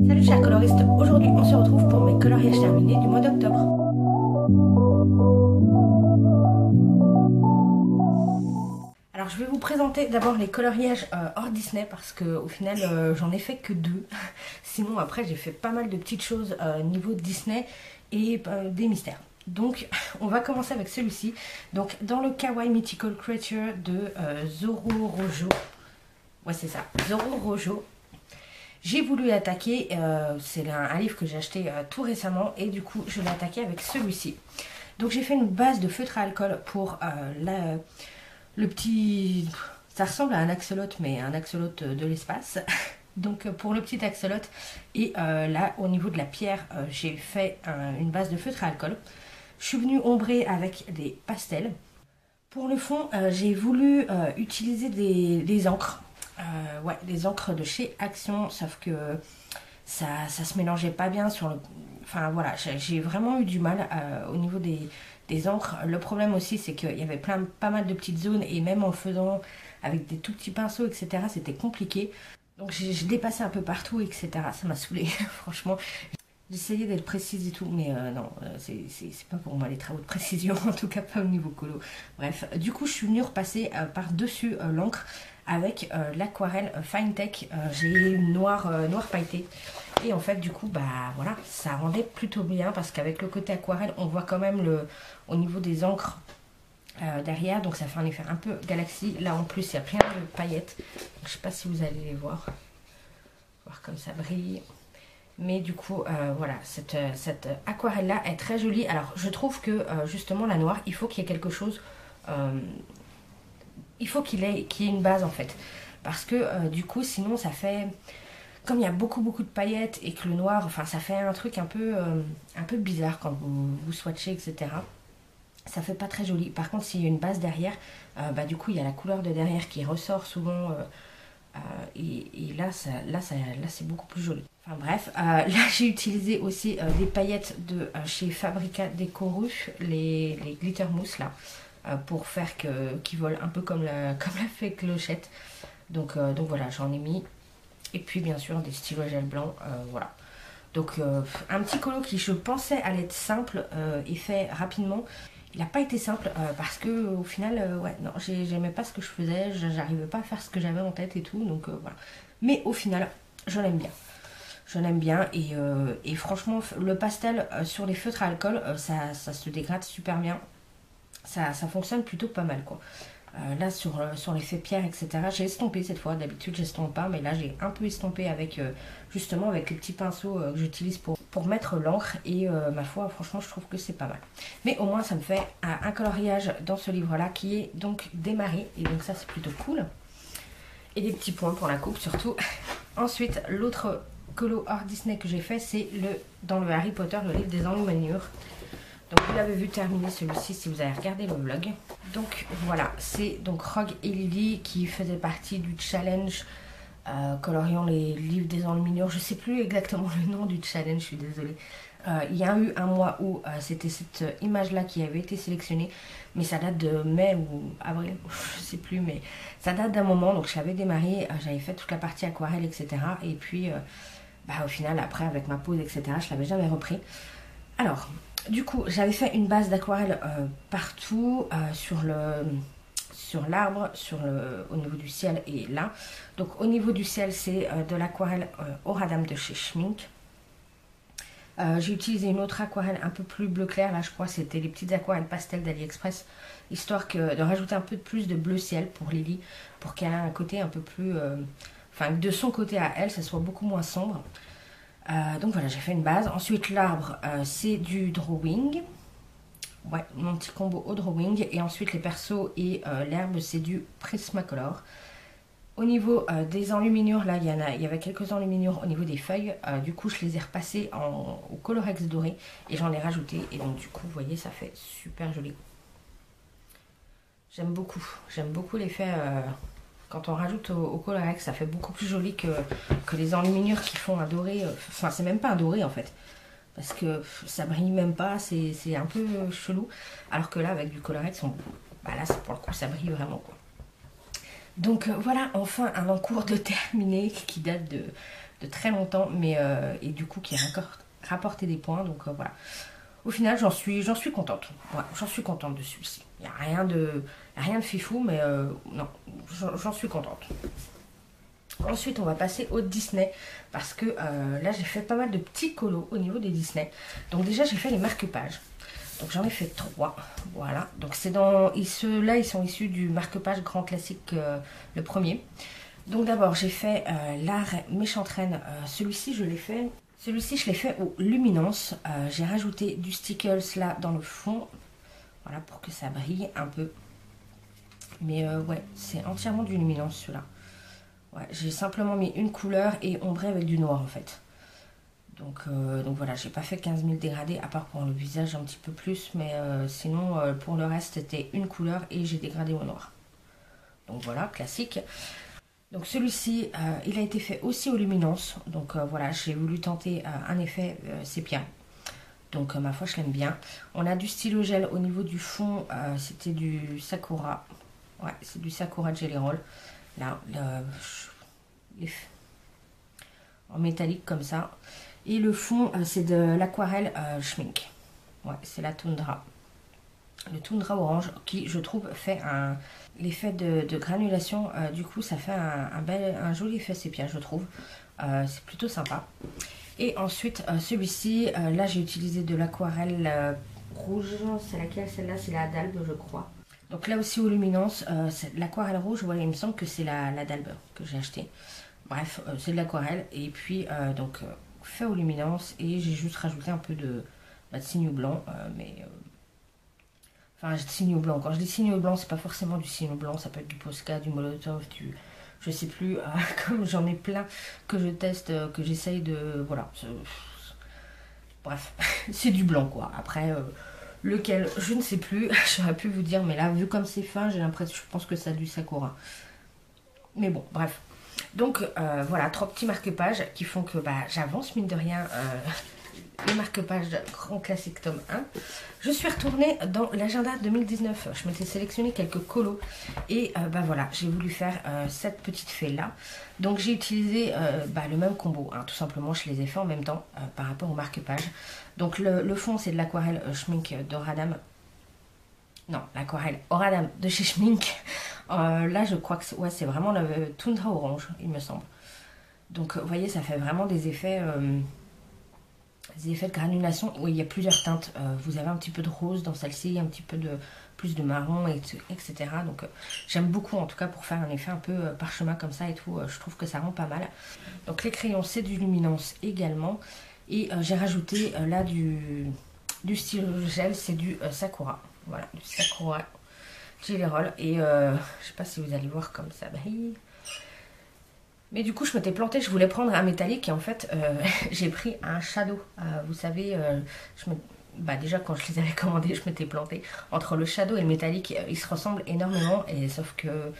Salut chers coloristes, aujourd'hui on se retrouve pour mes coloriages terminés du mois d'octobre. Alors je vais vous présenter d'abord les coloriages hors Disney parce que au final j'en ai fait que 2. Sinon après j'ai fait pas mal de petites choses niveau Disney et des mystères. Donc on va commencer avec celui-ci. Donc dans le Kawaii Mythical Creature de Zoro Rojo. Ouais c'est ça, Zoro Rojo. J'ai voulu attaquer, c'est un livre que j'ai acheté tout récemment et du coup je l'ai attaqué avec celui-ci. Donc j'ai fait une base de feutre à alcool pour le petit... Ça ressemble à un axolot mais un axolot de l'espace. Donc pour le petit axolot et là au niveau de la pierre j'ai fait une base de feutre à alcool. Je suis venue ombrer avec des pastels. Pour le fond j'ai voulu utiliser des encres. Ouais, les encres de chez Action, sauf que ça se mélangeait pas bien sur le... Enfin voilà, j'ai vraiment eu du mal au niveau des encres. Le problème aussi, c'est qu'il y avait pas mal de petites zones et même en faisant avec des tout petits pinceaux, etc., c'était compliqué. Donc j'ai dépassé un peu partout, etc. Ça m'a saoulée, franchement. J'essayais d'être précise et tout, mais non, c'est pas pour moi les travaux de précision, en tout cas pas au niveau colo. Bref, du coup je suis venue repasser par-dessus l'encre avec l'aquarelle Fine Tech. J'ai une noire pailletée. Et en fait du coup, bah voilà, ça rendait plutôt bien parce qu'avec le côté aquarelle, on voit quand même au niveau des encres derrière. Donc ça fait un effet un peu galaxie. Là en plus, il y a plein de paillettes. Donc, je sais pas si vous allez les voir. Voir comme ça brille. Mais du coup, voilà, cette aquarelle-là est très jolie. Alors, je trouve que, justement, la noire, il faut qu'il y ait quelque chose... il faut qu'il y ait une base, en fait. Parce que, du coup, sinon, ça fait... Comme il y a beaucoup de paillettes et que le noir, enfin, ça fait un truc un peu bizarre quand vous swatchez, etc. Ça fait pas très joli. Par contre, s'il y a une base derrière, bah, du coup, il y a la couleur de derrière qui ressort souvent... et là c'est beaucoup plus joli. Enfin bref, là j'ai utilisé aussi des paillettes de chez Fabrica Decoru, les glitter mousse là, pour faire qu'ils volent un peu comme la fée Clochette. Donc voilà, j'en ai mis. Et puis bien sûr des stylos à gel blanc, voilà. Donc un petit colo qui je pensais allait être simple et fait rapidement. Il n'a pas été simple parce que au final, ouais, non, j'aimais pas ce que je faisais, j'arrivais pas à faire ce que j'avais en tête et tout, donc voilà. Mais au final, je l'aime bien. Je l'aime bien et franchement, le pastel sur les feutres à alcool, ça se dégrade super bien. Ça fonctionne plutôt pas mal quoi. Là sur l'effet pierre, etc. J'ai estompé cette fois, d'habitude j'estompe pas, mais là j'ai un peu estompé avec justement avec les petits pinceaux que j'utilise pour mettre l'encre et ma foi franchement je trouve que c'est pas mal. Mais au moins ça me fait un coloriage dans ce livre là qui est donc démarré et donc ça c'est plutôt cool. Et des petits points pour la coupe surtout. Ensuite l'autre colo hors Disney que j'ai fait c'est dans le Harry Potter, le livre des enluminures. Donc vous l'avez vu terminer celui-ci si vous avez regardé le vlog. Donc voilà, c'est donc Rogue et Lily qui faisaient partie du challenge coloriant les livres des enluminures. Je ne sais plus exactement le nom du challenge, je suis désolée. Il y a eu un mois où c'était cette image-là qui avait été sélectionnée. Mais ça date de mai ou avril, je ne sais plus. Mais ça date d'un moment, donc je l'avais démarré, j'avais fait toute la partie aquarelle, etc. Et puis au final, après avec ma pause, etc., je ne l'avais jamais repris. Alors... Du coup, j'avais fait une base d'aquarelle partout, sur l'arbre, au niveau du ciel et là. Donc au niveau du ciel, c'est de l'aquarelle Oradam de chez Schmink. J'ai utilisé une autre aquarelle un peu plus bleu clair, là je crois c'était les petites aquarelles pastel d'AliExpress, histoire de rajouter un peu plus de bleu ciel pour Lily, pour qu'elle ait un côté un peu plus... Enfin, de son côté à elle, ça soit beaucoup moins sombre. Donc voilà, j'ai fait une base. Ensuite, l'arbre, c'est du drawing. Ouais, mon petit combo au drawing. Et ensuite, les persos et l'herbe, c'est du Prismacolor. Au niveau des enluminures, là, il y avait quelques enluminures au niveau des feuilles. Du coup, je les ai repassées au Colorex doré et j'en ai rajouté. Et donc, du coup, vous voyez, ça fait super joli. J'aime beaucoup l'effet... Quand on rajoute au Colorex, ça fait beaucoup plus joli que les enluminures qui font un doré. Enfin, c'est même pas un doré en fait. Parce que ça brille même pas, c'est un peu chelou. Alors que là, avec du Colorex, là, pour le coup, ça brille vraiment quoi. Donc voilà, enfin un encours de terminé qui date de très longtemps, mais et du coup qui a encore rapporté des points. Donc voilà. Au final, j'en suis contente. Ouais, j'en suis contente de celui-ci. Il n'y a rien de fifou, mais non, j'en suis contente. Ensuite, on va passer au Disney parce que là, j'ai fait pas mal de petits colos au niveau des Disney. Donc déjà, j'ai fait les marque-pages. Donc j'en ai fait 3. Voilà. Donc c'est dans ceux-là, ils sont issus du marque-page grand classique, le premier. Donc d'abord, j'ai fait l'art méchante reine. Celui-ci, je l'ai fait. Celui-ci, je l'ai fait au luminance. J'ai rajouté du stickers là dans le fond. Voilà, pour que ça brille un peu. Mais ouais, c'est entièrement du luminance celui-là. Ouais, j'ai simplement mis une couleur et ombré avec du noir en fait. Donc voilà, j'ai pas fait 15 000 dégradés, à part pour le visage un petit peu plus. Mais sinon, pour le reste, c'était une couleur et j'ai dégradé au noir. Donc voilà, classique. Donc celui-ci, il a été fait aussi au luminance. Donc voilà, j'ai voulu tenter un effet sépia. Donc ma foi, je l'aime bien. On a du stylo gel au niveau du fond. C'était du Sakura. Ouais, c'est du Sakura Jelly Roll. Là, en métallique comme ça. Et le fond, c'est de l'aquarelle Schmink. Ouais, c'est la Tundra. Le Tundra orange qui, je trouve, fait l'effet de granulation. Du coup, ça fait un joli effet sépia, je trouve. C'est plutôt sympa. Et ensuite, celui-ci, là, j'ai utilisé de l'aquarelle rouge. C'est laquelle? Celle-là, c'est la Dalbe, je crois. Donc là aussi, aux luminances, l'aquarelle rouge, voilà, il me semble que c'est la Dalbe que j'ai acheté. Bref, c'est de l'aquarelle. Et puis, donc, fait aux luminances. Et j'ai juste rajouté un peu de signe blanc. Enfin, de signe blanc. Quand je dis signe blanc, c'est pas forcément du signe blanc. Ça peut être du Posca, du Molotov, je sais plus. Comme j'en ai plein que je teste, que j'essaye de... Voilà. Bref, c'est du blanc, quoi. Après... lequel, je ne sais plus, j'aurais pu vous dire, mais là, vu comme c'est fin, j'ai l'impression, je pense que ça a du Sakura. Mais bon, bref. Donc, voilà, 3 petits marque-pages qui font que j'avance, mine de rien, les marque-pages de Grand Classique tome 1. Je suis retournée dans l'agenda 2019. Je m'étais sélectionné quelques colos. Et voilà, j'ai voulu faire cette petite fée-là. Donc, j'ai utilisé le même combo. Hein, tout simplement, je les ai fait en même temps par rapport aux marque-pages. Donc, le fond, c'est de l'aquarelle Schmink d'Oradam. Non, l'aquarelle Oradam de chez Schmink. Là, je crois que c'est vraiment le Tundra orange, il me semble. Donc, vous voyez, ça fait vraiment des effets de granulation où il y a plusieurs teintes. Vous avez un petit peu de rose dans celle-ci, un petit peu plus de marron, etc. Donc, j'aime beaucoup, en tout cas, pour faire un effet un peu parchemin comme ça et tout. Je trouve que ça rend pas mal. Donc, les crayons, c'est du luminance également. Et j'ai rajouté là du stylo gel, c'est du Sakura. Voilà, du Sakura Jelly Roll. Et je sais pas si vous allez voir comme ça brille. Mais du coup, je m'étais plantée, je voulais prendre un métallique et en fait, j'ai pris un Shadow. Vous savez, déjà quand je les avais commandés, je m'étais plantée. Entre le Shadow et le métallique, ils se ressemblent énormément, et sauf que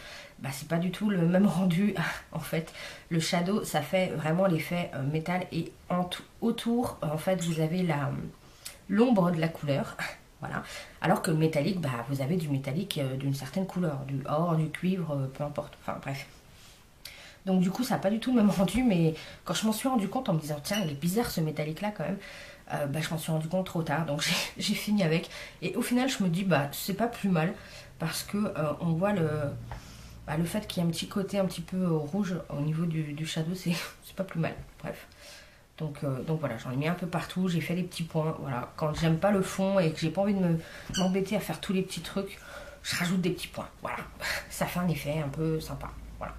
c'est pas du tout le même rendu. En fait, le Shadow, ça fait vraiment l'effet métal, et autour, en fait, vous avez l'ombre de la couleur. Voilà. Alors que le métallique, vous avez du métallique d'une certaine couleur, du or, du cuivre, peu importe. Enfin bref. Donc du coup, ça n'a pas du tout le même rendu, mais quand je m'en suis rendu compte en me disant, tiens, il est bizarre ce métallique-là quand même, je m'en suis rendu compte trop tard, donc j'ai fini avec. Et au final, je me dis, c'est pas plus mal, parce que on voit le fait qu'il y a un petit côté un petit peu rouge au niveau du shadow, c'est pas plus mal. Bref. Donc voilà, j'en ai mis un peu partout, j'ai fait les petits points. Voilà, quand j'aime pas le fond et que j'ai pas envie de m'embêter à faire tous les petits trucs, je rajoute des petits points. Voilà, ça fait un effet un peu sympa. Voilà.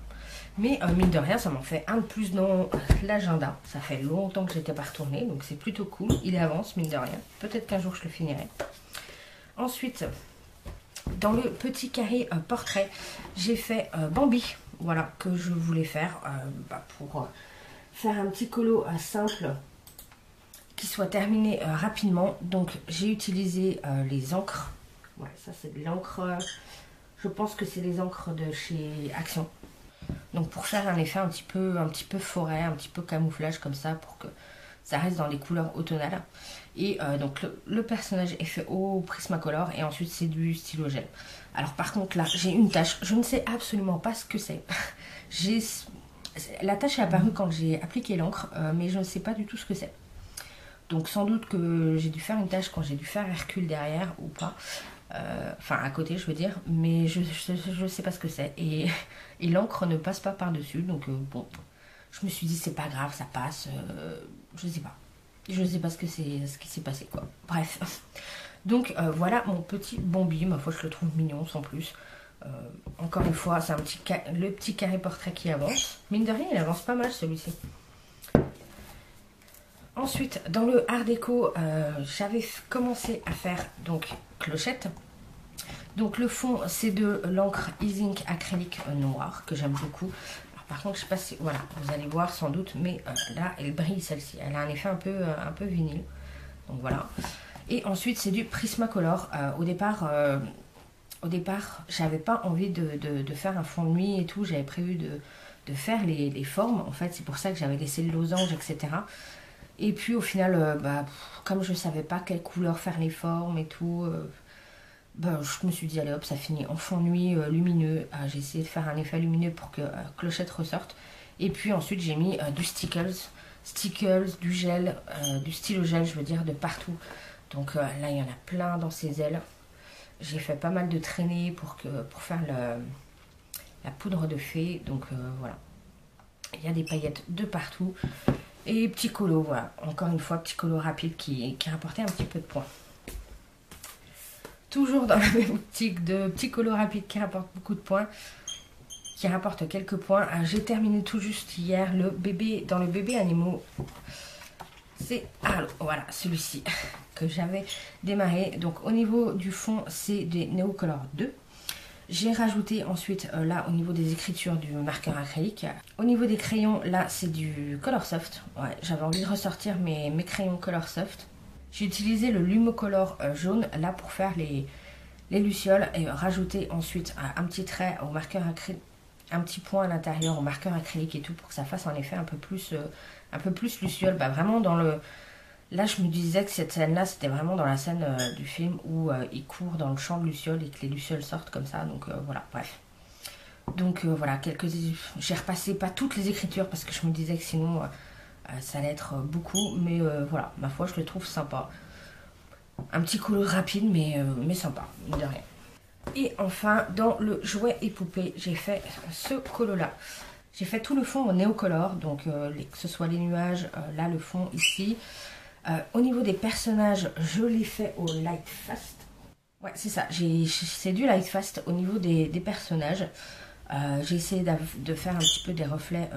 Mais mine de rien, ça m'en fait un de plus dans l'agenda. Ça fait longtemps que j'étais pas retournée, donc c'est plutôt cool. Il avance, mine de rien. Peut-être qu'un jour je le finirai. Ensuite, dans le petit carré portrait, j'ai fait Bambi. Voilà, que je voulais faire pour faire un petit colo simple qui soit terminé rapidement. Donc j'ai utilisé les encres. Ouais, ça c'est de l'encre. Je pense que c'est les encres de chez Action. Donc pour faire un effet un petit peu forêt, un petit peu camouflage comme ça, pour que ça reste dans les couleurs automnales. Et donc le personnage est fait au Prismacolor, et ensuite c'est du stylo gel. Alors par contre là, j'ai une tache, je ne sais absolument pas ce que c'est. La tache est apparue quand j'ai appliqué l'encre, mais je ne sais pas du tout ce que c'est. Donc sans doute que j'ai dû faire une tache quand j'ai dû faire Hercule derrière ou pas. Enfin à côté je veux dire, mais je sais pas ce que c'est. Et l'encre ne passe pas par-dessus, donc bon, je me suis dit c'est pas grave, ça passe, je sais pas. Je sais pas ce qui s'est passé quoi. Bref. Donc voilà mon petit Bombi, ma foi je le trouve mignon sans plus. Encore une fois, c'est le petit carré portrait qui avance. Mine de rien, il avance pas mal celui-ci. Ensuite, dans le art déco, j'avais commencé à faire donc clochette. Donc le fond, c'est de l'encre Ink acrylique noire que j'aime beaucoup. Alors, par contre, je sais pas si, voilà, vous allez voir sans doute, mais là, elle brille celle-ci. Elle a un effet un peu vinyle. Donc voilà. Et ensuite, c'est du Prismacolor. Au départ, j'avais pas envie de faire un fond de nuit et tout. J'avais prévu de faire les formes. En fait, c'est pour ça que j'avais laissé le losange, etc. Et puis au final, comme je savais pas quelle couleur faire les formes et tout, je me suis dit allez hop, ça finit en fond de nuit lumineux. J'ai essayé de faire un effet lumineux pour que clochette ressorte. Et puis ensuite j'ai mis du stickles, du gel, du stylo gel, je veux dire, de partout. Donc là il y en a plein dans ses ailes. J'ai fait pas mal de traînées pour faire la poudre de fée. Donc voilà, il y a des paillettes de partout. Et petit colo, voilà, encore une fois, petit colo rapide qui rapportait un petit peu de points. Toujours dans la même optique de petit colo rapide qui rapporte beaucoup de points, qui rapporte quelques points. J'ai terminé tout juste hier dans le bébé animaux. C'est voilà, celui-ci que j'avais démarré. Donc au niveau du fond, c'est des Neocolor 2. J'ai rajouté ensuite là au niveau des écritures du marqueur acrylique. Au niveau des crayons, là c'est du Colorsoft. Ouais, j'avais envie de ressortir mes crayons Colorsoft. J'ai utilisé le Lumocolor jaune là pour faire les lucioles et rajouter ensuite un petit trait au marqueur acrylique, un petit point à l'intérieur au marqueur acrylique et tout pour que ça fasse un effet un peu plus luciole. Vraiment dans le... Là, je me disais que cette scène-là, c'était vraiment dans la scène du film où il court dans le champ de lucioles et que les lucioles sortent comme ça. Donc voilà, bref. Donc voilà, j'ai repassé pas toutes les écritures parce que je me disais que sinon ça allait être beaucoup. Mais voilà, ma foi, je le trouve sympa. Un petit colo rapide, mais sympa, de rien. Et enfin, dans le jouet et poupée, j'ai fait ce colo-là. J'ai fait tout le fond en néocolor, donc que ce soit les nuages, là le fond ici. Au niveau des personnages, je l'ai fait au Light Fast. Ouais, c'est ça, c'est du Light Fast au niveau des personnages. J'ai essayé de faire un petit peu des reflets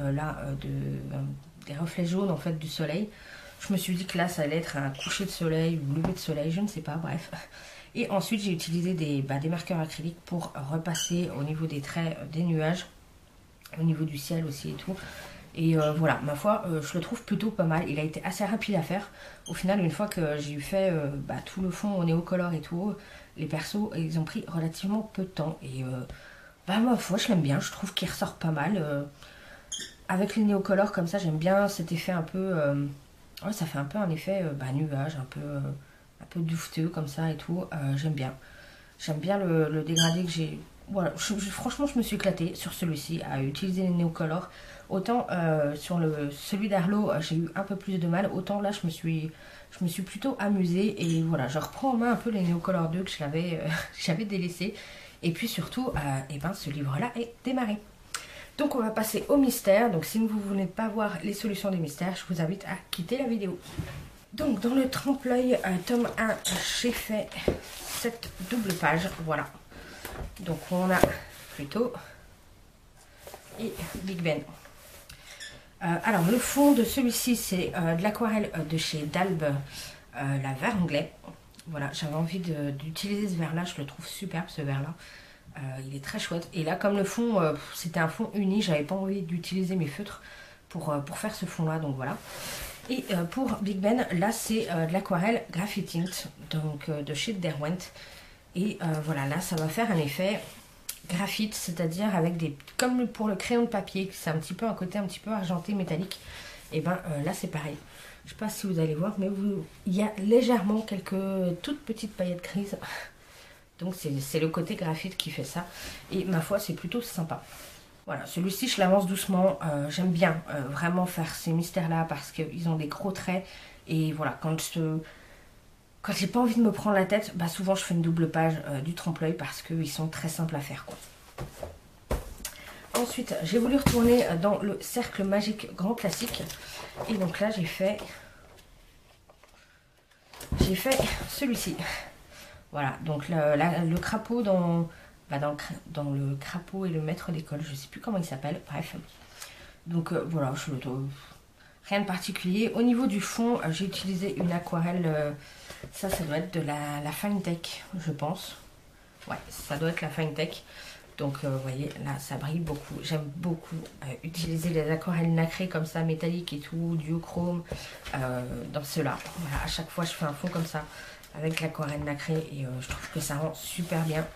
des reflets jaunes en fait du soleil. Je me suis dit que là ça allait être un coucher de soleil ou lever de soleil, je ne sais pas, bref. Et ensuite j'ai utilisé des marqueurs acryliques pour repasser au niveau des traits des nuages, au niveau du ciel aussi et tout. Et voilà, ma foi, je le trouve plutôt pas mal. Il a été assez rapide à faire. Au final, une fois que j'ai eu fait tout le fond au néocolor et tout, les persos, ils ont pris relativement peu de temps. Et ma foi, je l'aime bien. Je trouve qu'il ressort pas mal. Avec les néocolors comme ça, j'aime bien cet effet un peu... ouais, ça fait un peu un effet nuage, un peu douveteux comme ça et tout. J'aime bien. J'aime bien le dégradé que j'ai... Voilà, franchement, je me suis éclatée sur celui-ci à utiliser les néocolors. Autant sur celui d'Arlo, j'ai eu un peu plus de mal. Autant là, je me suis plutôt amusée. Et voilà, je reprends en main un peu les Neocolor 2 que j'avais délaissé. Et puis surtout, ce livre-là est démarré. Donc on va passer au mystère. Donc si vous ne voulez pas voir les solutions des mystères, je vous invite à quitter la vidéo. Donc dans le trompe-l'œil tome 1, j'ai fait cette double page. Voilà. Donc on a plutôt et Big Ben. Alors le fond de celui-ci c'est de l'aquarelle de chez Dalbe, la vert anglais. Voilà, j'avais envie d'utiliser ce verre là, je le trouve superbe ce verre là. Il est très chouette. Et là comme le fond c'était un fond uni, j'avais pas envie d'utiliser mes feutres pour faire ce fond là, donc voilà. Et pour Big Ben, là c'est de l'aquarelle Graphitint, donc de chez Derwent. Et voilà, là ça va faire un effet graphite, c'est-à-dire avec comme pour le crayon de papier, c'est un petit peu un côté un petit peu argenté métallique. Et là c'est pareil. Je sais pas si vous allez voir, mais il y a légèrement quelques toutes petites paillettes grises. Donc c'est le côté graphite qui fait ça. Et ma foi, c'est plutôt sympa. Voilà, celui-ci je l'avance doucement, j'aime bien vraiment faire ces mystères là parce qu'ils ont des gros traits et voilà, quand j'ai pas envie de me prendre la tête, bah souvent je fais une double page du trompe-l'œil parce qu'ils sont très simples à faire quoi. Ensuite, j'ai voulu retourner dans le cercle magique grand classique et donc là j'ai fait celui-ci. Voilà, donc le crapaud dans le crapaud et le maître d'école, je sais plus comment il s'appelle, bref. Donc voilà, rien de particulier. Au niveau du fond, j'ai utilisé une aquarelle, ça doit être de la Finetech, je pense. Ouais, ça doit être la Finetech. Donc vous voyez, là ça brille beaucoup. J'aime beaucoup utiliser les aquarelles nacrées comme ça, métalliques et tout, duochrome, dans ceux-là. Voilà, à chaque fois je fais un fond comme ça, avec l'aquarelle nacrée et je trouve que ça rend super bien.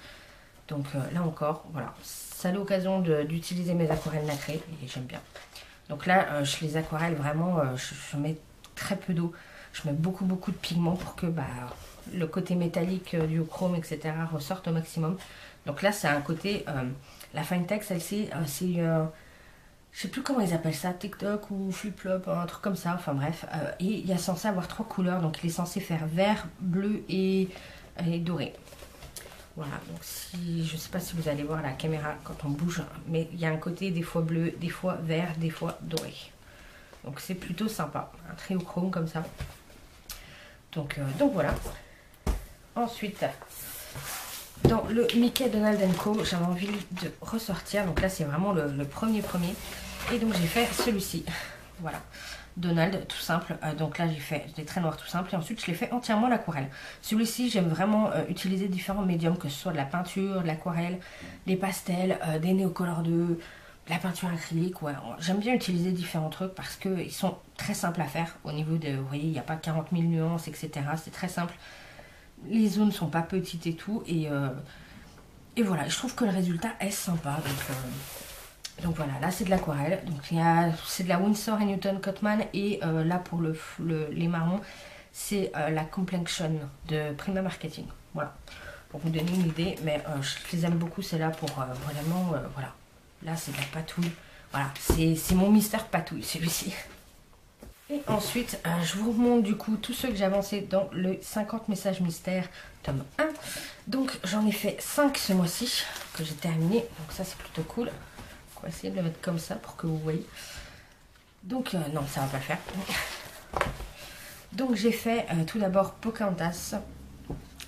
Donc là encore, voilà, c'est l'occasion d'utiliser mes aquarelles nacrées et j'aime bien. Donc là, je les aquarelle vraiment, je mets très peu d'eau. Je mets beaucoup de pigments pour que le côté métallique du chrome, etc. ressorte au maximum. Donc là, c'est un côté, la Finetech, celle-ci, c'est, je sais plus comment ils appellent ça, TikTok ou flip-flop, un truc comme ça, enfin bref. Et il est censé avoir 3 couleurs, donc il est censé faire vert, bleu et doré. Voilà, donc je sais pas si vous allez voir la caméra quand on bouge, mais il y a un côté des fois bleu, des fois vert, des fois doré. Donc c'est plutôt sympa, un trio chrome comme ça. Donc voilà. Ensuite, dans le Mickey Donald Co, j'avais envie de ressortir. Donc là c'est vraiment le premier. Et donc j'ai fait celui-ci. Voilà. Donald, tout simple. Donc là j'ai fait des traits noirs tout simples et ensuite je l'ai fait entièrement à l'aquarelle. Celui-ci j'aime vraiment utiliser différents médiums, que ce soit de la peinture, de l'aquarelle, des pastels, des néocolores de la peinture acrylique. Ouais. J'aime bien utiliser différents trucs parce qu'ils sont très simples à faire au niveau de, vous voyez, il n'y a pas 40 000 nuances, etc. C'est très simple. Les zones sont pas petites et tout et voilà, je trouve que le résultat est sympa. Donc voilà, là c'est de l'aquarelle, donc c'est de la Winsor & Newton Cotman et là pour les marrons c'est la Complexion de Prima Marketing. Voilà, pour vous donner une idée, mais je les aime beaucoup, c'est là pour vraiment, voilà, là c'est de la patouille, voilà, c'est mon mystère patouille celui-ci. Et ensuite, je vous remonte du coup tous ceux que j'ai avancés dans le 50 messages mystères tome 1. Donc j'en ai fait 5 ce mois-ci que j'ai terminé, donc ça c'est plutôt cool. On va essayer de le mettre comme ça pour que vous voyez. Donc non, ça va pas le faire. Donc j'ai fait tout d'abord Pocahontas.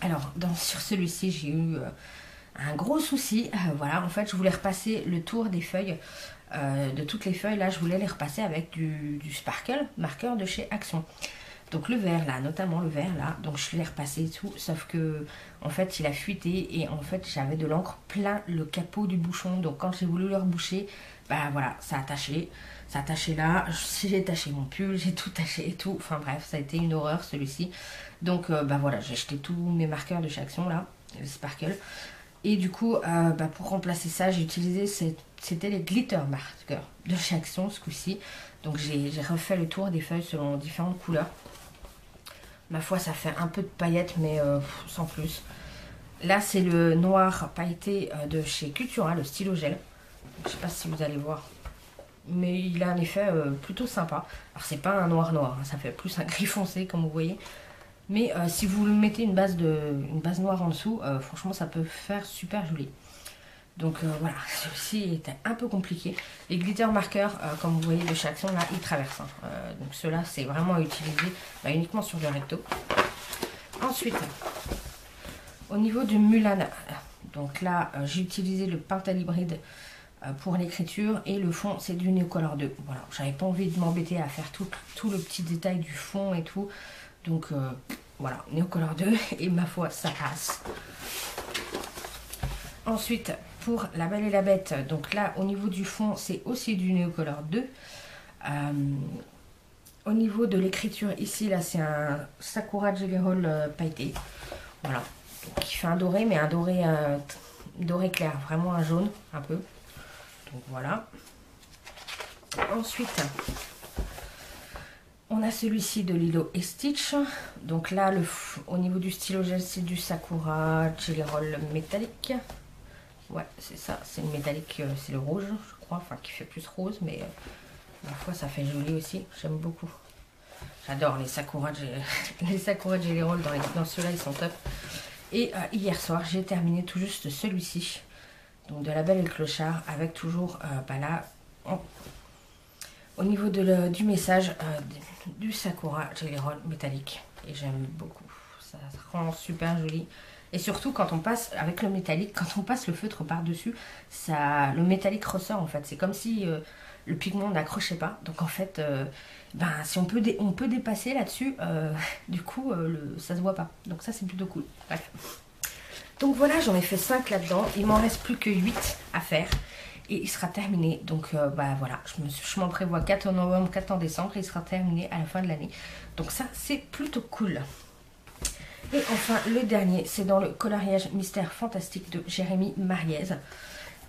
Alors sur celui-ci j'ai eu un gros souci. Voilà, en fait je voulais repasser le tour des feuilles. De toutes les feuilles là, je voulais les repasser avec du sparkle marqueur de chez Action. Donc le vert là, notamment le vert là, donc je l'ai repassé et tout, sauf que en fait il a fuité et en fait j'avais de l'encre plein le capot du bouchon. Donc quand j'ai voulu le reboucher, bah voilà, ça a taché là, j'ai taché mon pull, j'ai tout taché et tout, enfin bref, ça a été une horreur celui-ci. Donc bah voilà, j'ai jeté tous mes marqueurs de chez Action là, le sparkle. Et du coup, pour remplacer ça, j'ai utilisé, c'était les glitter markers de chez Action ce coup-ci. Donc j'ai refait le tour des feuilles selon différentes couleurs. Ma foi, ça fait un peu de paillettes, mais sans plus. Là, c'est le noir pailleté de chez Cultura, le stylo gel. Je sais pas si vous allez voir. Mais il a un effet plutôt sympa. Alors, c'est pas un noir, hein, ça fait plus un gris foncé, comme vous voyez. Mais si vous mettez une base noire en dessous, franchement, ça peut faire super joli. Donc voilà, celui-ci était un peu compliqué. Les glitter marqueurs, comme vous voyez de chez Action, là, ils traversent. Donc ceux-là, c'est vraiment à utiliser uniquement sur le recto. Ensuite, au niveau du Mulan, donc là, j'ai utilisé le Pentalibride pour l'écriture et le fond, c'est du Neocolor 2. Voilà, j'avais pas envie de m'embêter à faire tout le petit détail du fond et tout. Donc voilà, Neocolor 2 et ma foi, ça passe. Ensuite, pour La Belle et la Bête, donc là, au niveau du fond, c'est aussi du Neocolor 2. Au niveau de l'écriture, ici, là, c'est un Sakura Jelly Roll pailleté. Voilà. Donc, il fait un doré, mais un doré clair, vraiment un jaune, un peu. Donc, voilà. Ensuite, on a celui-ci de Lilo et Stitch. Donc là, au niveau du stylo gel, c'est du Sakura Jelly Roll métallique. Ouais, c'est ça, c'est le métallique, c'est le rouge, je crois, enfin qui fait plus rose, mais des fois ça fait joli aussi, j'aime beaucoup. J'adore les Sakura de Jelly Roll dans ceux-là, ils sont top. Et hier soir, j'ai terminé tout juste celui-ci, donc de La Belle et le Clochard, avec toujours là, au niveau du message du Sakura Jelly Roll métallique. Et j'aime beaucoup, ça rend super joli. Et surtout quand on passe avec le métallique, quand on passe le feutre par-dessus, le métallique ressort en fait. C'est comme si le pigment n'accrochait pas. Donc en fait, si on peut dépasser là-dessus, du coup ça se voit pas. Donc ça c'est plutôt cool. Bref. Donc voilà, j'en ai fait 5 là-dedans. Il m'en reste plus que 8 à faire. Et il sera terminé. Donc voilà, je m'en prévois 4 en novembre, 4 en décembre. Et il sera terminé à la fin de l'année. Donc ça c'est plutôt cool. Et enfin, le dernier, c'est dans le coloriage Mystère Fantastique de Jérémy Mariez,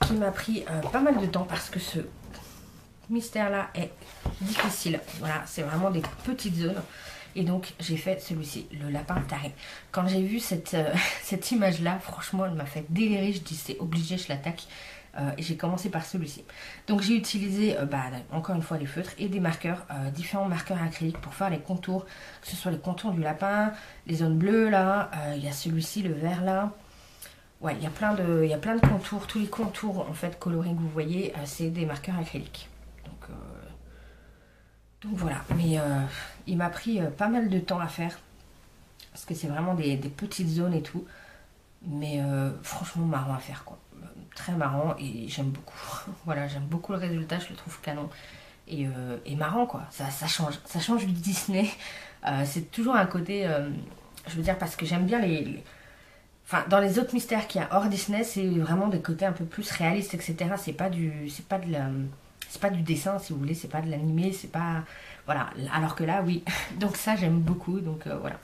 qui m'a pris pas mal de temps parce que ce mystère-là est difficile. Voilà, c'est vraiment des petites zones. Et donc, j'ai fait celui-ci, le lapin taré. Quand j'ai vu cette image-là, franchement, elle m'a fait délirer. Je dis, c'est obligé, je l'attaque. Et j'ai commencé par celui-ci. Donc j'ai utilisé encore une fois les feutres et des marqueurs, différents marqueurs acryliques pour faire les contours, que ce soit les contours du lapin, les zones bleues là, il y a celui-ci, le vert là. Ouais, il y a plein de contours, tous les contours en fait colorés que vous voyez, c'est des marqueurs acryliques. Donc voilà, mais il m'a pris pas mal de temps à faire, parce que c'est vraiment des petites zones et tout, mais franchement marrant à faire quoi. Très marrant et j'aime beaucoup. Voilà, j'aime beaucoup le résultat, je le trouve canon et marrant quoi. Ça change du Disney. C'est toujours un côté, je veux dire, parce que j'aime bien enfin, dans les autres mystères qu'il y a hors Disney, c'est vraiment des côtés un peu plus réalistes, etc. C'est pas du dessin, si vous voulez, c'est pas de l'animé, c'est pas, voilà. Alors que là, oui. Donc ça, j'aime beaucoup. Donc voilà.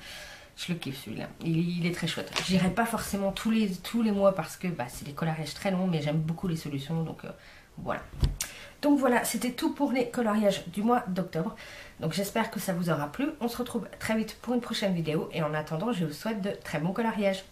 Je le kiffe celui-là, il est très chouette. J'irai pas forcément tous les mois parce que c'est des coloriages très longs, mais j'aime beaucoup les solutions, donc voilà. Donc voilà, c'était tout pour les coloriages du mois d'octobre. Donc j'espère que ça vous aura plu. On se retrouve très vite pour une prochaine vidéo et en attendant, je vous souhaite de très bons coloriages.